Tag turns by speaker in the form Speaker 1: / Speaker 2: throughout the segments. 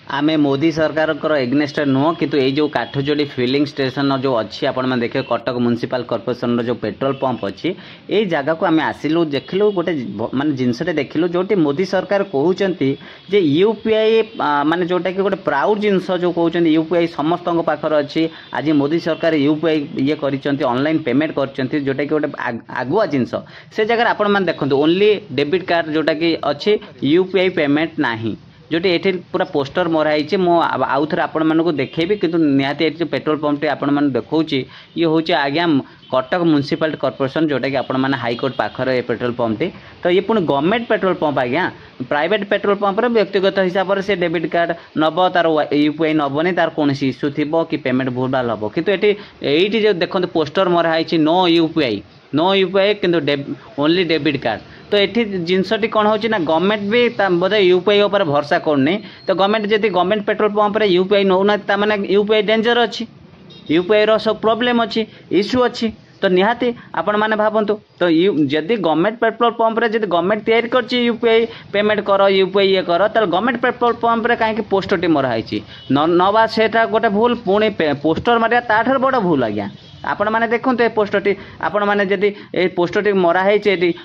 Speaker 1: आमे मोदी सरकार एग्नेस्ट नुह किंतु ये जो काठजोड़ी फिलिंग स्टेशन जो अच्छी आपण मैंने देखे कटक म्युनिसिपल कॉर्पोरेशन जो पेट्रोल पंप अच्छी यही जगह को आम आसिलु देखिलु गोटे माने जिनसटे देखिलु जोटी मोदी सरकार कहते जे यूपीआई माने जोटा कि गोटे प्राउड जिनस जो कहते यूपीआई समस्त पाखर अच्छी आज मोदी सरकार यूपीआई ये कर ऑनलाइन पेमेंट कर जोटा कि गोटे आगुआ जिनस से जगह आपण मैंने देखते ओनली डेबिट कार्ड जोटा कि अच्छी यूपीआई पेमेंट नाही जोटी ये पूरा पोस्टर मराई मो आउ थे आपण मानक देखेबी किंतु निहाती ये जो पेट्रोल पंप टी आपण मैंने देखा ये हूँ आज्ञा कटक म्युनिसिपल कॉर्पोरेशन जोटा कि आपण मैंने हाईकोर्ट पाखर ये पेट्रोल पंप टी तो ये पुणी गवर्नमेंट पेट्रोल पंप आज्ञा प्राइवेट पेट्रोल पंप रे व्यक्तिगत हिसाब से डेबिट कार्ड नब तार यूपीआई नबनी तार कौन इश्यू थी कि पेमेंट भूल भाल हम कितु ये जो देखते पोस्टर मराई नो यूपीआई किंतु ओनली डेबिट कार्ड तो ये जिनसटी कौन हो गवर्नमेंट भी बोधे यूपीआई उपर भरसा करनी तो गवर्नमेंट जब गवर्नमेंट पेट्रोल पंप रे यूपीआई नौना मैंने यूपीआई डेंजर अच्छी यूपीआई रो सब प्रोब्लेम अच्छी इश्यू अच्छी तो निहाती आपण मैंने भावतु तो जदि गवर्नमेंट पेट्रोल पंप रे जदि गवर्नमेंट तैयारी कर यूपीआई पेमेंट कर यूपीआई ये कर ताल गवर्नमेंट पेट्रोल पंप रे कहीं पोस्टर टी मराई नवा सेटा गोटे भूल पुणी पोस्टर मारिया ताठर बड़ भूल आज्ञा आपण मैंने देखते ये पोस्टर टी आपण मैंने जदि ये पोस्टर टी मराई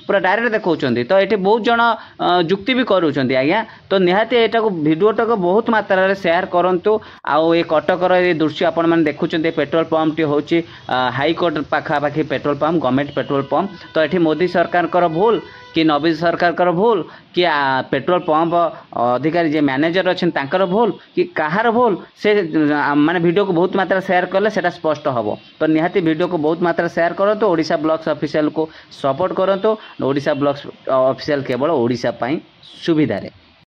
Speaker 1: पूरा डायरेक्ट देखा तो ये बहुत जन जुक्ति भी करूँ आज्ञा तो निहाती यहाँ को भिडटा को बहुत मात्रा रे शेयर करूँ आउ ये कटकर ये दृश्य आपण मैंने देखुं पेट्रोल पंप टी हूँ हाईकोर्ट पाखापाखि petrol pump government petrol pump तो ये मोदी सरकार भूल कि नवीन सरकार कर भूल कि पेट्रोल पंप अधिकारी जे मैनेजर अच्छा भूल कि कहार भूल से माने वीडियो को बहुत मात्रा शेयर कले सेटा स्पष्ट हम तो निहाती वीडियो को बहुत मात्रा शेयर करूँ ओडिशा ब्लॉग्स ऑफिशियल को सपोर्ट करूँ ओडिशा ब्लॉग्स ऑफिशियल केवल ओडिशा सुविधा रे।